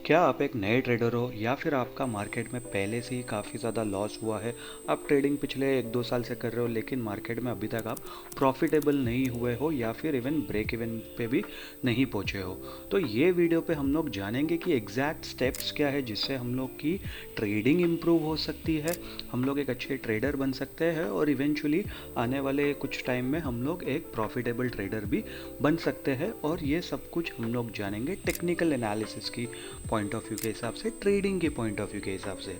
क्या आप एक नए ट्रेडर हो या फिर आपका मार्केट में पहले से ही काफ़ी ज़्यादा लॉस हुआ है। आप ट्रेडिंग पिछले 1-2 साल से कर रहे हो लेकिन मार्केट में अभी तक आप प्रॉफिटेबल नहीं हुए हो या फिर इवन ब्रेक इवन पे भी नहीं पहुंचे हो। तो ये वीडियो पे हम लोग जानेंगे कि एग्जैक्ट स्टेप्स क्या है जिससे हम लोग की ट्रेडिंग इम्प्रूव हो सकती है, हम लोग एक अच्छे ट्रेडर बन सकते हैं और इवेंचुअली आने वाले कुछ टाइम में हम लोग एक प्रॉफिटेबल ट्रेडर भी बन सकते हैं। और ये सब कुछ हम लोग जानेंगे टेक्निकल एनालिसिस की पॉइंट ऑफ व्यू के हिसाब से, ट्रेडिंग के पॉइंट ऑफ व्यू के हिसाब से।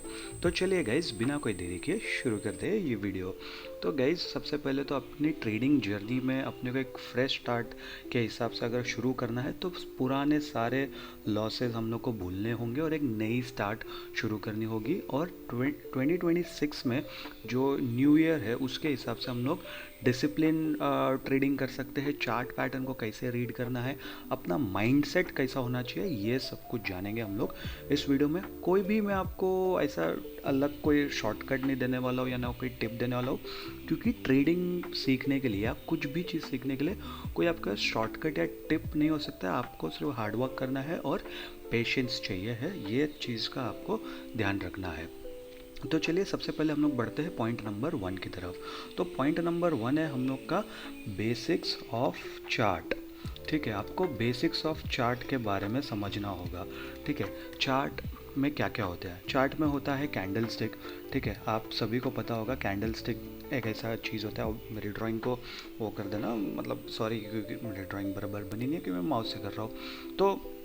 तो चलिए गाइज बिना कोई देरी किए शुरू करते हैं ये वीडियो। तो गाइज सबसे पहले तो अपनी ट्रेडिंग जर्नी में अपने को एक फ्रेश स्टार्ट के हिसाब से अगर शुरू करना है तो पुराने सारे लॉसेस हम लोग को भूलने होंगे और एक नई स्टार्ट शुरू करनी होगी। और 2026 में जो न्यू ईयर है उसके हिसाब से हम लोग डिसिप्लिन ट्रेडिंग कर सकते हैं, चार्ट पैटर्न को कैसे रीड करना है, अपना माइंडसेट कैसा होना चाहिए, ये सब कुछ जानेंगे हम लोग इस वीडियो में। कोई भी मैं आपको ऐसा अलग कोई शॉर्टकट नहीं देने वाला हूँ या ना कोई टिप देने वाला हूँ, क्योंकि ट्रेडिंग सीखने के लिए या कुछ भी चीज़ सीखने के लिए कोई आपका शॉर्टकट या टिप नहीं हो सकता। आपको सिर्फ हार्डवर्क करना है और पेशेंस चाहिए है, ये चीज़ का आपको ध्यान रखना है। तो चलिए सबसे पहले हम लोग बढ़ते हैं पॉइंट नंबर 1 की तरफ। तो पॉइंट नंबर 1 है हम लोग का बेसिक्स ऑफ चार्ट। ठीक है, आपको बेसिक्स ऑफ चार्ट के बारे में समझना होगा। ठीक है, चार्ट में क्या क्या होता है। चार्ट में होता है कैंडल स्टिक। ठीक है, आप सभी को पता होगा कैंडल स्टिक एक ऐसा चीज़ होता है। मेरी ड्राइंग को वो कर देना, मतलब सॉरी क्योंकि मेरी ड्राइंग बराबर बनी नहीं है कि मैं माउस से कर रहा हूँ। तो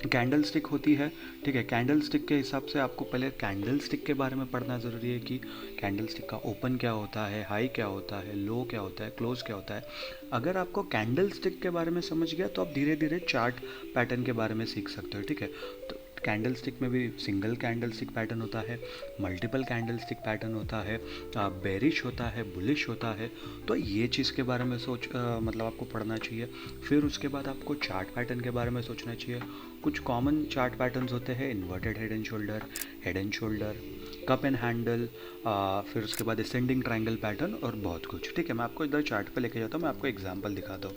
कैंडल स्टिक होती है। ठीक है, कैंडल स्टिक के हिसाब से आपको पहले कैंडल स्टिक के बारे में पढ़ना ज़रूरी है कि कैंडल स्टिक का ओपन क्या होता है, हाई क्या होता है, लो क्या होता है, क्लोज क्या होता है। अगर आपको कैंडल स्टिक के बारे में समझ गया तो आप धीरे धीरे चार्ट पैटर्न के बारे में सीख सकते हो। ठीक है, तो कैंडल स्टिक में भी सिंगल कैंडल स्टिक पैटर्न होता है, मल्टीपल कैंडल स्टिक पैटर्न होता है, बेरिश होता है, बुलिश होता है। तो ये चीज़ के बारे में मतलब आपको पढ़ना चाहिए। फिर उसके बाद आपको चार्ट पैटर्न के बारे में सोचना चाहिए। कुछ कॉमन चार्ट पैटर्न्स होते हैं, inverted head and shoulder, cup and handle, फिर उसके बाद असेंडिंग ट्रायंगल पैटर्न और बहुत कुछ। ठीक है, मैं आपको इधर चार्ट पे लेके जाता हूँ, मैं आपको एग्जांपल दिखाता हूँ।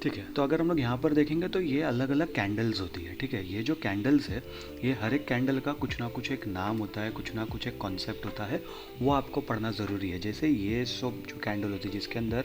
ठीक है, तो अगर हम लोग यहाँ पर देखेंगे तो ये अलग अलग कैंडल्स होती है। ठीक है, ये जो कैंडल्स है ये हर एक कैंडल का कुछ ना कुछ एक नाम होता है, कुछ ना कुछ एक कॉन्सेप्ट होता है, वो आपको पढ़ना ज़रूरी है। जैसे ये सब जो कैंडल होती है जिसके अंदर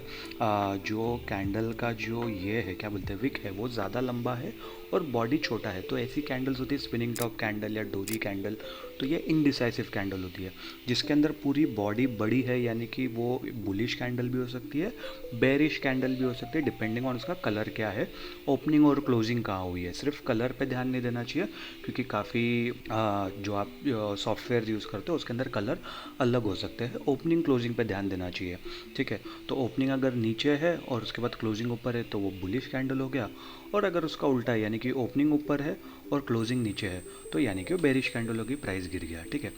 जो कैंडल का जो ये है क्या बोलते हैं विक है वो ज़्यादा लंबा है और बॉडी छोटा है, तो ऐसी कैंडल्स होती है स्पिनिंग टॉप कैंडल या डोजी कैंडल। तो ये इनडिसाइसिव कैंडल होती है। जिसके अंदर पूरी बॉडी बड़ी है यानी कि वो बुलिश कैंडल भी हो सकती है, बेरिश कैंडल भी हो सकती है, डिपेंडिंग ऑन उसका कलर क्या है, ओपनिंग और क्लोजिंग कहाँ हुई है। सिर्फ कलर पे ध्यान नहीं देना चाहिए क्योंकि काफ़ी जो आप सॉफ्टवेयर यूज़ करते हो उसके अंदर कलर अलग हो सकते हैं। ओपनिंग क्लोजिंग पे ध्यान देना चाहिए। ठीक है, तो ओपनिंग अगर नीचे है और उसके बाद क्लोजिंग ऊपर है तो वो बुलिश कैंडल हो गया, और अगर उसका उल्टा है यानी कि ओपनिंग ऊपर है और क्लोजिंग नीचे है तो यानी कि वो बेरिश कैंडल होगी, प्राइस गिर गया। ठीक है,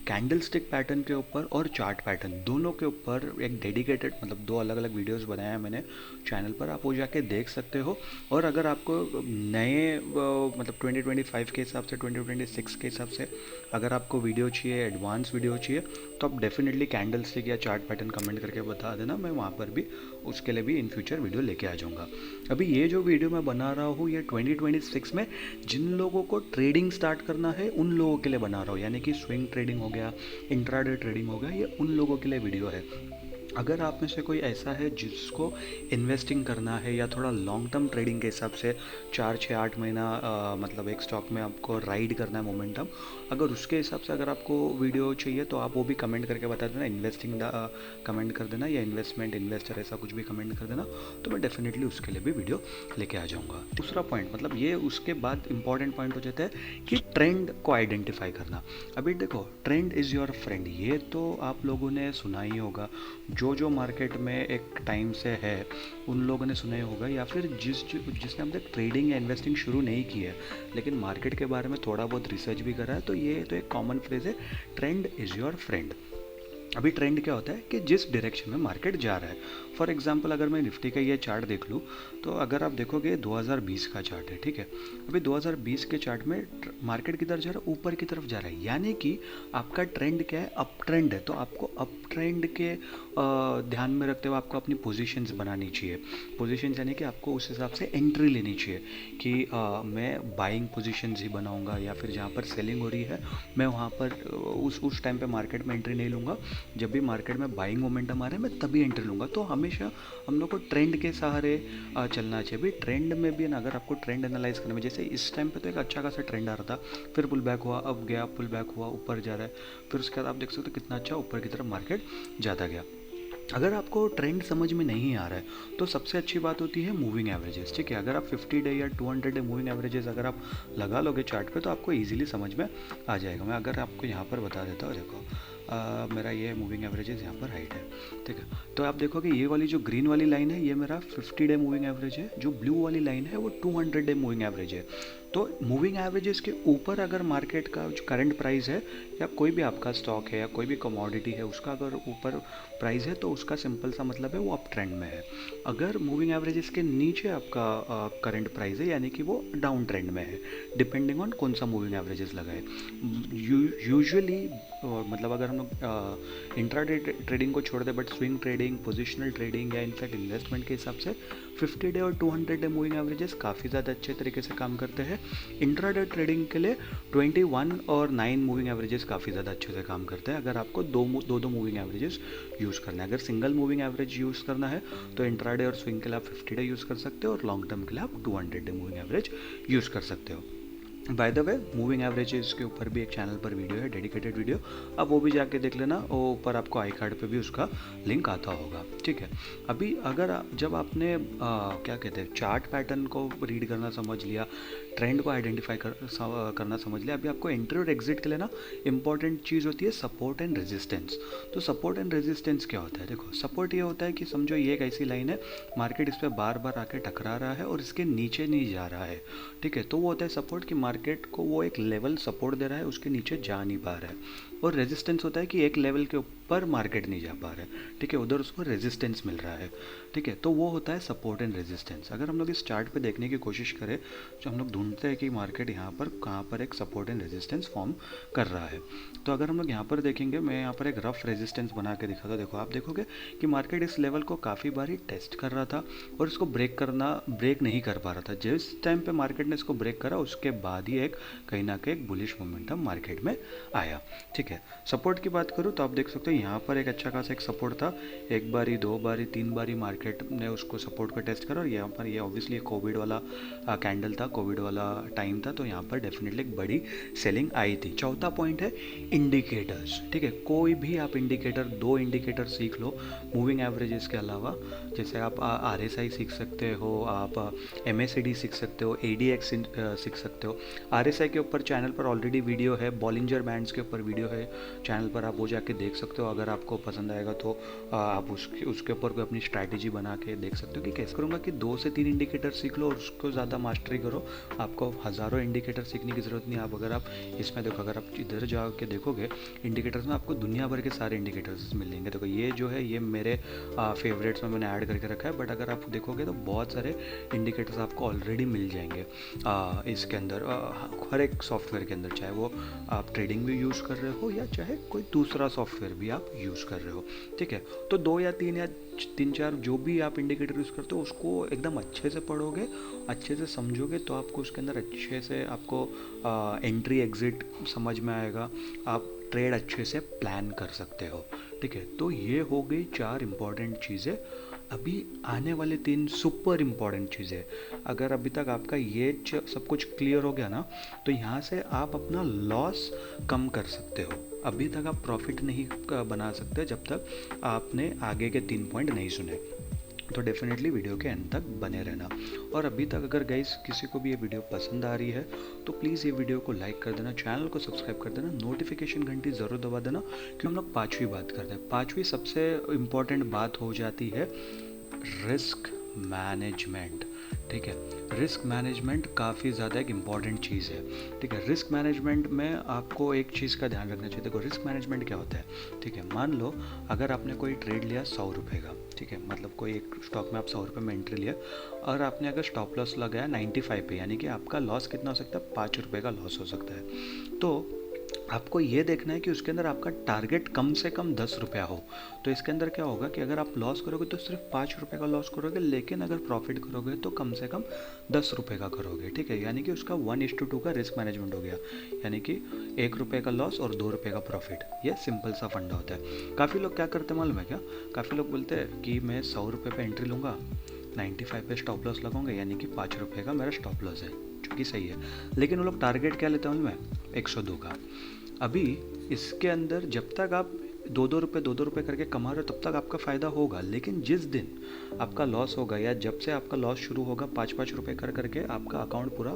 कैंडल स्टिक पैटर्न के ऊपर और चार्ट पैटर्न दोनों के ऊपर एक डेडिकेटेड मतलब 2 अलग अलग वीडियोस बनाए हैं मैंने चैनल पर, आप वो जाके देख सकते हो। और अगर आपको नए मतलब 2025 के हिसाब से 2026 के हिसाब से अगर आपको वीडियो चाहिए, एडवांस वीडियो चाहिए, तो आप डेफिनेटली कैंडल स्टिक या चार्ट पैटर्न कमेंट करके बता देना, मैं वहाँ पर भी उसके लिए भी इन फ्यूचर वीडियो लेके आ जाऊँगा। अभी ये जो वीडियो मैं बना रहा हूँ ये 2026 में जिन लोगों को ट्रेडिंग स्टार्ट करना है उन लोगों के लिए बना रहा हूँ, यानी कि स्विंग ट्रेडिंग हो गया, इंट्राडे ट्रेडिंग हो गया, ये उन लोगों के लिए वीडियो है। अगर आप में से कोई ऐसा है जिसको इन्वेस्टिंग करना है या थोड़ा लॉन्ग टर्म ट्रेडिंग के हिसाब से 4 6 8 महीना मतलब एक स्टॉक में आपको राइड करना है मोमेंटम, अगर उसके हिसाब से अगर आपको वीडियो चाहिए तो आप वो भी कमेंट करके बता देना, इन्वेस्टिंग कमेंट कर देना या इन्वेस्टमेंट इन्वेस्टर ऐसा कुछ भी कमेंट कर देना, तो मैं डेफिनेटली उसके लिए भी वीडियो लेके आ जाऊँगा। दूसरा पॉइंट मतलब ये उसके बाद इंपॉर्टेंट पॉइंट हो जाता है कि ट्रेंड को आइडेंटिफाई करना। अभी देखो ट्रेंड इज़ योर फ्रेंड, ये तो आप लोगों ने सुना ही होगा। जो मार्केट में एक टाइम से है उन लोगों ने सुना ही होगा, या फिर जिसने अब तक ट्रेडिंग या इन्वेस्टिंग शुरू नहीं की है लेकिन मार्केट के बारे में थोड़ा बहुत रिसर्च भी करा है, तो ये तो एक कॉमन फ्रेज है, ट्रेंड इज़ योर फ्रेंड। अभी ट्रेंड क्या होता है कि जिस डायरेक्शन में मार्केट जा रहा है। फॉर एग्जांपल अगर मैं निफ्टी का ये चार्ट देख लूँ, तो अगर आप देखोगे 2020 का चार्ट है, ठीक है। अभी 2020 के चार्ट में मार्केट किधर जा रहा है, ऊपर की तरफ जा रहा है, यानी कि आपका ट्रेंड क्या है, अप ट्रेंड है। तो आपको अप ट्रेंड के ध्यान में रखते हुए आपको अपनी पोजीशंस बनानी चाहिए। पोजीशंस यानी कि आपको उस हिसाब से एंट्री लेनी चाहिए कि मैं बाइंग पोजीशंस ही बनाऊंगा, या फिर जहाँ पर सेलिंग हो रही है मैं वहाँ पर उस टाइम पे मार्केट में एंट्री नहीं लूँगा। जब भी मार्केट में बाइंग मोमेंटम आ रहा है मैं तभी एंट्री लूँगा। तो हमेशा हम लोग को ट्रेंड के सहारे चलना चाहिए। भी ट्रेंड में भी ना, अगर आपको ट्रेंड एनालाइज करने में, जैसे इस टाइम पे तो एक अच्छा खासा ट्रेंड आ रहा था, फिर पुल बैक हुआ, अब गया, पुल बैक हुआ, ऊपर जा रहा है, फिर उसके बाद आप देख सकते हो कितना अच्छा ऊपर की तरफ मार्केट जाता गया। अगर आपको ट्रेंड समझ में नहीं आ रहा है तो सबसे अच्छी बात होती है मूविंग एवरेजेस, ठीक है। अगर आप 50 डे या 200 डे मूविंग एवरेजेस अगर आप लगा लोगे चार्ट पे तो आपको इजीली समझ में आ जाएगा। मैं अगर आपको यहाँ पर बता देता हूँ, देखो मेरा ये मूविंग एवरेजेस यहाँ पर हाइट है, ठीक है। तो आप देखोगे ये वाली जो ग्रीन वाली लाइन है ये मेरा 50 डे मूविंग एवरेज है, जो ब्लू वाली लाइन है वो 200 डे मूविंग एवरेज है। तो मूविंग एवरेजेस के ऊपर अगर मार्केट का जो करंट प्राइस है, या कोई भी आपका स्टॉक है या कोई भी कमोडिटी है, उसका अगर ऊपर प्राइस है तो उसका सिंपल सा मतलब है वो अप ट्रेंड में है। अगर मूविंग एवरेजेस के नीचे आपका करंट प्राइस है, यानी कि वो डाउन ट्रेंड में है, डिपेंडिंग ऑन कौन सा मूविंग एवरेजेस लगाए। यूजुअली मतलब अगर हम लोग इंट्राडे ट्रेडिंग को छोड़ दें, but swing trading, positional trading या इनफैक्ट इन्वेस्टमेंट के हिसाब से 50 डे और 200 डे मूविंग एवरेजेस काफ़ी ज़्यादा अच्छे तरीके से काम करते हैं। इंट्राडे ट्रेडिंग के लिए 21 और 9 मूविंग एवरेजेस काफ़ी ज़्यादा अच्छे से काम करते हैं। अगर आपको दो मूविंग एवरेजेस यूज़ करना है, अगर सिंगल मूविंग एवरेज यूज़ करना है तो इंट्राडे और स्विंग के लिए आप 50 डे यूज़ कर सकते हो, और लॉन्ग टर्म के लिए आप 200 डे मूविंग एवरेज यूज़ कर सकते हो। By the way moving averages के ऊपर भी एक चैनल पर वीडियो है, डेडिकेटेड वीडियो, आप वो भी जाके देख लेना, वो ऊपर आपको आई कार्ड पे भी उसका लिंक आता होगा, ठीक है। अभी अगर जब आपने क्या कहते हैं चार्ट पैटर्न को रीड करना समझ लिया, ट्रेंड को आइडेंटिफाई करना समझ लिया, अभी आपको एंट्री और एग्जिट के लिए ना इंपॉर्टेंट चीज़ होती है सपोर्ट एंड रेजिस्टेंस। तो सपोर्ट एंड रेजिस्टेंस क्या होता है, देखो सपोर्ट ये होता है कि समझो ये एक ऐसी लाइन है, मार्केट इस पर बार बार आके टकरा रहा है और इसके नीचे नहीं जा रहा है, ठीक है। तो वो होता है सपोर्ट, कि मार्केट को वो एक लेवल सपोर्ट दे रहा है, उसके नीचे जा नहीं पा रहा है। और रेजिस्टेंस होता है कि एक लेवल के ऊपर मार्केट नहीं जा पा रहा है, ठीक है, उधर उसको रेजिस्टेंस मिल रहा है, ठीक है। तो वो होता है सपोर्ट एंड रेजिस्टेंस। अगर हम लोग इस चार्ट पे देखने की कोशिश करें तो हम लोग ढूंढते हैं कि मार्केट यहाँ पर कहाँ पर एक सपोर्ट एंड रेजिस्टेंस फॉर्म कर रहा है। तो अगर हम लोग यहाँ पर देखेंगे, मैं यहाँ पर एक रफ रेजिस्टेंस बना के दिखा था, देखो आप देखोगे कि मार्केट इस लेवल को काफ़ी बारी टेस्ट कर रहा था और इसको ब्रेक नहीं कर पा रहा था। जिस टाइम पे मार्केट ने इसको ब्रेक करा उसके बाद ही एक कहीं ना कहीं एक बुलिश मोमेंटम मार्केट में आया, ठीक है। सपोर्ट की बात करूँ तो आप देख सकते हो यहाँ पर एक अच्छा खासा एक सपोर्ट था, एक बारी, दो बारी, तीन बारी मार्केट ने उसको सपोर्ट को टेस्ट करा, और यहाँ पर ये ऑब्वियसली कोविड वाला कैंडल था, कोविड वाला टाइम था, तो यहाँ पर डेफिनेटली एक बड़ी सेलिंग आई थी। चौथा पॉइंट है इंडिकेटर्स, ठीक है। कोई भी आप इंडिकेटर, दो इंडिकेटर सीख लो मूविंग एवरेजेस के अलावा, जैसे आप RSI सीख सकते हो, आप MACD सीख सकते हो, ADX सीख सकते हो। RSI के ऊपर चैनल पर ऑलरेडी वीडियो है, बॉलिंजर बैंड्स के ऊपर वीडियो है चैनल पर, आप वो जाके देख सकते हो। अगर आपको पसंद आएगा तो आप उसके ऊपर कोई अपनी स्ट्रैटेजी बना के देख सकते हो कि कैसे करूँगा कि 2 से 3 इंडिकेटर सीख लो और उसको ज़्यादा मास्टरी करो। आपको हज़ारों इंडिकेटर सीखने की ज़रूरत नहीं है। आप अगर आप इसमें देखो, अगर आप इधर जा के देखोगे इंडिकेटर्स में, आपको दुनिया भर के सारे इंडिकेटर्स मिलेंगे। देखो ये जो है ये मेरे फेवरेट्स में मैंने ऐड करके रखा है, बट अगर आप देखोगे तो बहुत सारे इंडिकेटर्स आपको ऑलरेडी मिल जाएंगे इसके अंदर, हर एक सॉफ्टवेयर के अंदर, चाहे वो आप ट्रेडिंग भी यूज़ कर रहे हो या चाहे कोई दूसरा सॉफ्टवेयर भी आप यूज़ कर रहे हो, ठीक है। तो 2 या 3 4 जो भी आप इंडिकेटर यूज़ करते हो उसको एकदम अच्छे से पढ़ोगे, अच्छे से समझोगे, तो आपको उसके अंदर अच्छे से आपको एंट्री एग्जिट समझ में आएगा, आप ट्रेड अच्छे से प्लान कर सकते हो, ठीक है। तो ये हो गई 4 इम्पॉर्टेंट चीज़ें। अभी आने वाले 3 सुपर इम्पॉर्टेंट चीज़ें, अगर अभी तक आपका ये सब कुछ क्लियर हो गया ना, तो यहाँ से आप अपना लॉस कम कर सकते हो। अभी तक आप प्रॉफिट नहीं बना सकते जब तक आपने आगे के 3 पॉइंट नहीं सुने। तो डेफिनेटली वीडियो के एंड तक बने रहना। और अभी तक अगर गाइस किसी को भी ये वीडियो पसंद आ रही है तो प्लीज़ ये वीडियो को लाइक कर देना, चैनल को सब्सक्राइब कर देना, नोटिफिकेशन घंटी ज़रूर दबा देना, क्योंकि हम लोग 5वीं बात करते हैं। 5वीं सबसे इम्पॉर्टेंट बात हो जाती है रिस्क मैनेजमेंट, ठीक है, रिस्क मैनेजमेंट काफ़ी ज़्यादा एक इम्पॉर्टेंट चीज़ है। ठीक है, रिस्क मैनेजमेंट में आपको एक चीज़ का ध्यान रखना चाहिए। देखो रिस्क मैनेजमेंट क्या होता है। ठीक है, मान लो अगर आपने कोई ट्रेड लिया 100 रुपये का, ठीक है, मतलब कोई एक स्टॉक में आप 100 रुपये में एंट्री लिया और आपने अगर स्टॉप लॉस लगाया 95 पे, यानी कि आपका लॉस कितना हो सकता है, 5 रुपये का लॉस हो सकता है। तो आपको ये देखना है कि उसके अंदर आपका टारगेट कम से कम 10 रुपया हो। तो इसके अंदर क्या होगा कि अगर आप लॉस करोगे तो सिर्फ 5 रुपये का लॉस करोगे, लेकिन अगर प्रॉफिट करोगे तो कम से कम 10 रुपये का करोगे। ठीक है, यानी कि उसका 1:2 का रिस्क मैनेजमेंट हो गया, यानी कि 1 रुपये का लॉस और 2 रुपये का प्रॉफिट। ये सिंपल सा फंडा होता है। काफ़ी लोग क्या करते हैं मालूम है क्या, काफ़ी लोग बोलते हैं कि मैं 100 रुपये पे एंट्री लूँगा, 95 पे स्टॉप लॉस लगाऊंगा, यानी कि 5 रुपये का मेरा स्टॉप लॉस है, जो कि सही है। लेकिन वो लोग टारगेट क्या लेते हैं मालूम है, 102 का। अभी इसके अंदर जब तक आप 2-2 रुपये करके कमा रहे हो तब तक आपका फ़ायदा होगा, लेकिन जिस दिन आपका लॉस होगा या जब से आपका लॉस शुरू होगा 5-5 रुपये करके आपका अकाउंट पूरा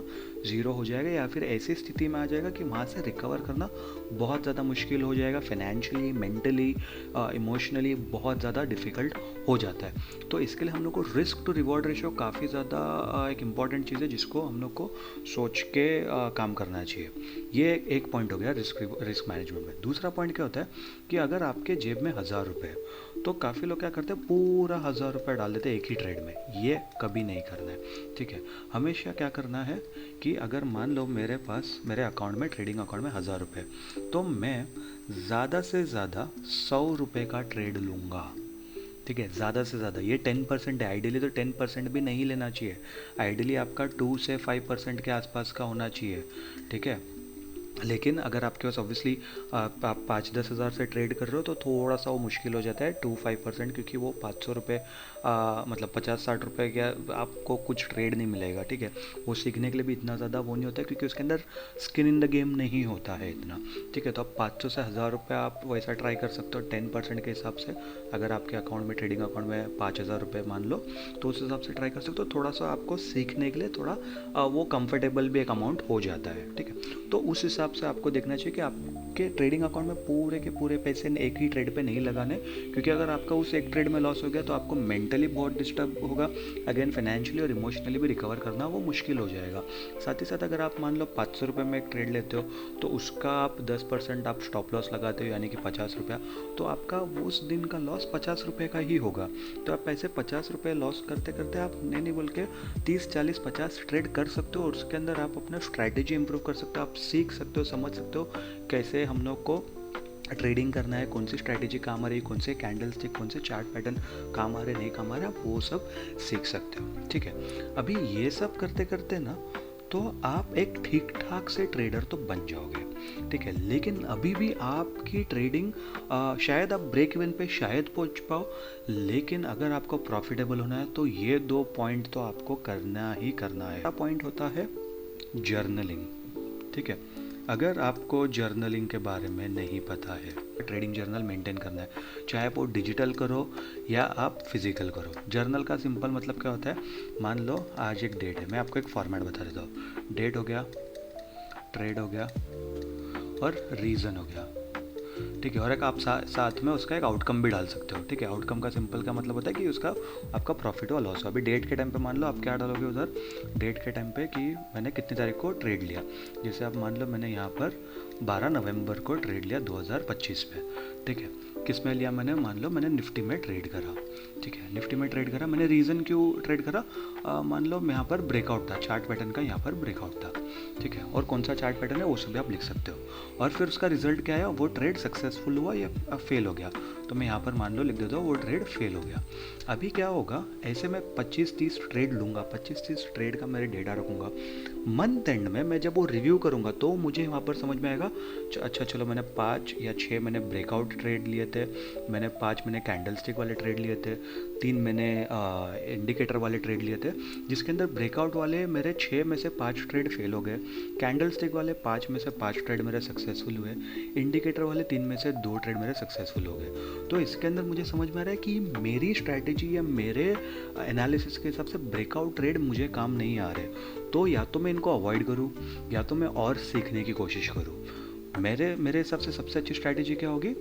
ज़ीरो हो जाएगा, या फिर ऐसी स्थिति में आ जाएगा कि वहाँ से रिकवर करना बहुत ज़्यादा मुश्किल हो जाएगा। फाइनेंशियली, मेंटली, इमोशनली बहुत ज़्यादा डिफ़िकल्ट हो जाता है। तो इसके लिए हम लोग को रिस्क टू रिवॉर्ड रेशियो काफ़ी ज़्यादा एक इम्पॉर्टेंट चीज़ है, जिसको हम लोग को सोच के काम करना चाहिए। ये एक पॉइंट हो गया रिस्क मैनेजमेंट में। दूसरा पॉइंट क्या होता है कि अगर आपके जेब में 1000 रुपये है तो काफ़ी लोग क्या करते हैं, पूरा 1000 रुपये डाल देते हैं एक ही ट्रेड में। ये कभी नहीं करना है। ठीक है, हमेशा क्या करना है कि अगर मान लो मेरे पास मेरे अकाउंट में, ट्रेडिंग अकाउंट में 1000 रुपये, तो मैं ज़्यादा से ज़्यादा 100 रुपये का ट्रेड लूँगा। ठीक है, ज़्यादा से ज़्यादा, ये 10% है। आइडियली तो 10% भी नहीं लेना चाहिए। आइडियली आपका 2 से 5% के आसपास का होना चाहिए। ठीक है, लेकिन अगर आपके पास ऑब्वियसली आप 5-10 हज़ार से ट्रेड कर रहे हो तो थोड़ा सा वो मुश्किल हो जाता है 2-5%, क्योंकि वो 500 रुपये मतलब 50-60 रुपये का आपको कुछ ट्रेड नहीं मिलेगा। ठीक है, वो सीखने के लिए भी इतना ज़्यादा वो नहीं होता है, क्योंकि उसके अंदर स्किन इन द गेम नहीं होता है इतना। ठीक है, तो आप 500 से 1000 रुपये आप वैसा ट्राई कर सकते हो 10% के हिसाब से। अगर आपके अकाउंट में, ट्रेडिंग अकाउंट में 5000 रुपये मान लो, तो उस हिसाब से ट्राई कर सकते हो। थोड़ा सा आपको सीखने के लिए थोड़ा वो कंफर्टेबल भी एक अमाउंट हो जाता है। ठीक है, तो उस हिसाब से आपको देखना चाहिए कि आपके ट्रेडिंग अकाउंट में पूरे के पूरे पैसे एक ही ट्रेड पे नहीं लगाने, क्योंकि अगर आपका उस एक ट्रेड में लॉस हो गया तो आपको मेंटली बहुत डिस्टर्ब होगा, अगेन फाइनेंशियली और इमोशनली भी रिकवर करना वो मुश्किल हो जाएगा। साथ ही साथ अगर आप मान लो 500 रुपये में एक ट्रेड लेते हो तो उसका आप 10% आप स्टॉप लॉस लगाते हो, यानी कि 50 रुपया, तो आपका उस दिन का लॉस 50 रुपये का ही होगा। तो आप ऐसे 50 रुपये लॉस करते करते आप नहीं बोल के 30-40-50 ट्रेड कर सकते हो, और उसके अंदर आप अपना स्ट्रैटेजी इंप्रूव कर सकते हो। आप सीख सकते हो, समझ सकते हो कैसे हम लोग को ट्रेडिंग करना है, कौन सी स्ट्रैटेजी काम आ रही है, कौन से कैंडल स्टिक, कौन से चार्ट पैटर्न काम आ रहे नहीं काम आ रहे, आप वो सब सीख सकते हो। ठीक है, अभी ये सब करते करते ना तो आप एक ठीक ठाक से ट्रेडर तो बन जाओगे। ठीक है, लेकिन अभी भी आपकी ट्रेडिंग शायद आप ब्रेक इवन पे शायद पहुंच पाओ, लेकिन अगर आपको प्रॉफिटेबल होना है तो ये 2 पॉइंट तो आपको करना ही करना है। पहला पॉइंट होता है जर्नलिंग। ठीक है, अगर आपको जर्नलिंग के बारे में नहीं पता है, ट्रेडिंग जर्नल मेंटेन करना है, चाहे आप वो डिजिटल करो या आप फिजिकल करो। जर्नल का सिंपल मतलब क्या होता है, मान लो आज एक डेट है, मैं आपको एक फॉर्मेट बता देता हूँ। डेट हो गया, ट्रेड हो गया और रीज़न हो गया। ठीक है, और एक आप साथ में उसका एक आउटकम भी डाल सकते हो। ठीक है, आउटकम का सिंपल का मतलब होता है कि उसका आपका प्रॉफिट हुआ लॉस हुआ। अभी डेट के टाइम पे मान लो आप क्या डालोगे उधर, डेट के टाइम पे कि मैंने कितनी तारीख को ट्रेड लिया। जैसे आप मान लो मैंने यहाँ पर 12 नवंबर को ट्रेड लिया 2025 में। ठीक है, किस में लिया मैंने, मान लो मैंने निफ्टी में ट्रेड करा। ठीक है, निफ्टी में ट्रेड करा मैंने, रीज़न क्यों ट्रेड करा, मान लो यहाँ पर ब्रेकआउट था, चार्ट पैटर्न का यहाँ पर ब्रेकआउट था। ठीक है, और कौन सा चार्ट पैटर्न है वो सब भी आप लिख सकते हो। और फिर उसका रिजल्ट क्या आया, वो ट्रेड सक्सेसफुल हुआ या फेल हो गया, तो मैं यहाँ पर मान लो लिख देता हूँ वो ट्रेड फेल हो गया। अभी क्या होगा, ऐसे मैं 25-30 ट्रेड लूँगा, 25-30 ट्रेड का मेरे डेटा रखूँगा। मंथ एंड में मैं जब वो रिव्यू करूँगा तो मुझे वहाँ पर समझ में आएगा, अच्छा चलो मैंने 5 या 6 मैंने ब्रेकआउट ट्रेड लिए थे, मैंने 5 मैंने कैंडल स्टिक वाले ट्रेड लिए थे, 3 मैंने इंडिकेटर वाले ट्रेड लिए थे, जिसके अंदर ब्रेकआउट वाले मेरे 6 में से 5 ट्रेड फेल हो गए, कैंडल स्टिक वाले 5 में से 5 ट्रेड मेरे सक्सेसफुल हुए, इंडिकेटर वाले 3 में से 2 ट्रेड मेरे सक्सेसफुल हो गए। तो इसके अंदर मुझे समझ में आ रहा है कि मेरी स्ट्रैटेजी या मेरे एनालिसिस के हिसाब से ब्रेकआउट ट्रेड मुझे काम नहीं आ रहे, तो या तो मैं इनको अवॉइड करूँ या तो मैं और सीखने की कोशिश करूँ। मेरे हिसाब से सबसे अच्छी स्ट्रैटेजी क्या होगी,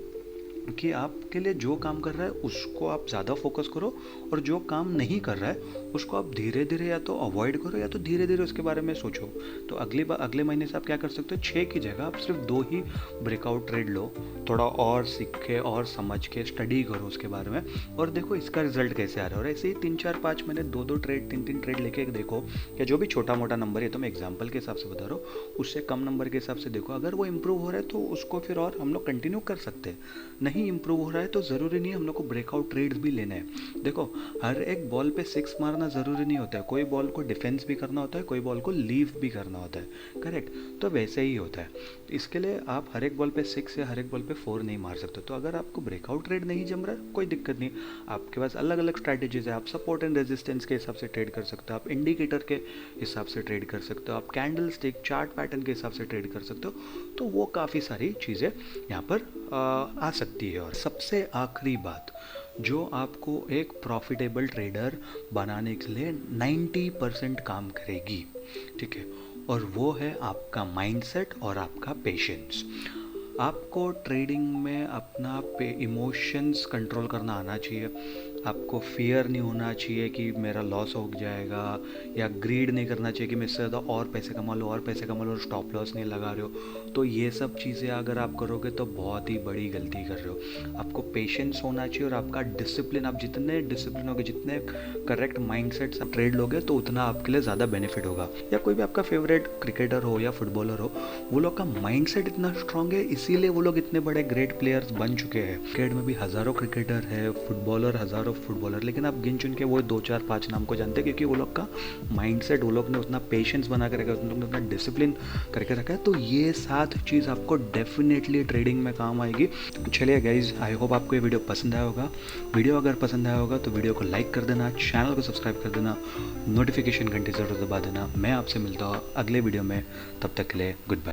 कि आपके लिए जो काम कर रहा है उसको आप ज़्यादा फोकस करो, और जो काम नहीं कर रहा है उसको आप धीरे धीरे या तो अवॉइड करो या तो धीरे धीरे उसके बारे में सोचो। तो अगले महीने से आप क्या कर सकते हो, 6 की जगह आप सिर्फ 2 ही ब्रेकआउट ट्रेड लो, थोड़ा और सीख के और समझ के स्टडी करो उसके बारे में, और देखो इसका रिजल्ट कैसे आ रहा है। और ऐसे ही 3-4-5 महीने 2-2 ट्रेड 3-3 ट्रेड लेके देखो, या जो भी छोटा मोटा नंबर है, तो मैं एग्जाम्पल के हिसाब से बता रहा हूँ, उससे कम नंबर के हिसाब से देखो। अगर वो इम्प्रूव हो रहा है तो उसको फिर और हम लोग कंटिन्यू कर सकते हैं। नहीं इम्प्रूव हो रहा है तो ज़रूरी नहीं है हम लोग को ब्रेकआउट ट्रेड्स भी लेने हैं। देखो हर एक बॉल पे 6 मारना ज़रूरी नहीं होता है, कोई बॉल को डिफेंस भी करना होता है, कोई बॉल को लीव भी करना होता है, करेक्ट। तो वैसे ही होता है, इसके लिए आप हर एक बॉल पे 6 या हर एक बॉल पे 4 नहीं मार सकते। तो अगर आपको ब्रेकआउट ट्रेड नहीं जम रहा है कोई दिक्कत नहीं, आपके पास अलग अलग स्ट्रैटेजीज है। आप सपोर्ट एंड रेजिस्टेंस के हिसाब से ट्रेड कर सकते हो, आप इंडिकेटर के हिसाब से ट्रेड कर सकते हो, आप कैंडल स्टिक चार्ट पैटर्न के हिसाब से ट्रेड कर सकते हो। तो वो काफ़ी सारी चीज़ें यहाँ पर आ सकती है। और सबसे आखिरी बात जो आपको एक प्रॉफिटेबल ट्रेडर बनाने के लिए 90% काम करेगी, ठीक है, और वो है आपका माइंडसेट और आपका पेशेंस। आपको ट्रेडिंग में अपना इमोशंस कंट्रोल करना आना चाहिए। आपको फियर नहीं होना चाहिए कि मेरा लॉस हो जाएगा, या ग्रीड नहीं करना चाहिए कि मैं इससे ज़्यादा और पैसे कमा लो और पैसे कमा लो और स्टॉप लॉस नहीं लगा रहे हो। तो ये सब चीज़ें अगर आप करोगे तो बहुत ही बड़ी गलती कर रहे हो। आपको पेशेंस होना चाहिए और आपका डिसिप्लिन, आप जितने डिसिप्लिन होगे, जितने करेक्ट माइंडसेट से ट्रेड लोगे तो उतना आपके लिए ज़्यादा बेनिफिट होगा। या कोई भी आपका फेवरेट क्रिकेटर हो या फुटबॉलर हो, वो लोग का माइंडसेट इतना स्ट्रांग है, इसीलिए वो लोग इतने बड़े ग्रेट प्लेयर्स बन चुके हैं। क्रिकेट में भी हज़ारों क्रिकेटर है, फुटबॉलर हज़ारों फुटबॉलर, लेकिन आप गिन चुन के वो 2-4-5 नाम को जानते हैं, क्योंकि वो लोग का माइंडसेट, वो लोग ने उतना पेशेंस बना के रखा है, उन लोग ने उतना डिसिप्लिन करके रखा है। तो ये 7 चीज़ आपको डेफिनेटली ट्रेडिंग में काम आएगी। चलिए गाइज, आई होप आपको ये वीडियो पसंद आया होगा। वीडियो अगर पसंद आया होगा तो वीडियो को लाइक कर देना, चैनल को सब्सक्राइब कर देना, नोटिफिकेशन घंटी ज़रूर दबा देना। मैं आपसे मिलता हूँ अगले वीडियो में, तब तक के लिए गुड बाय।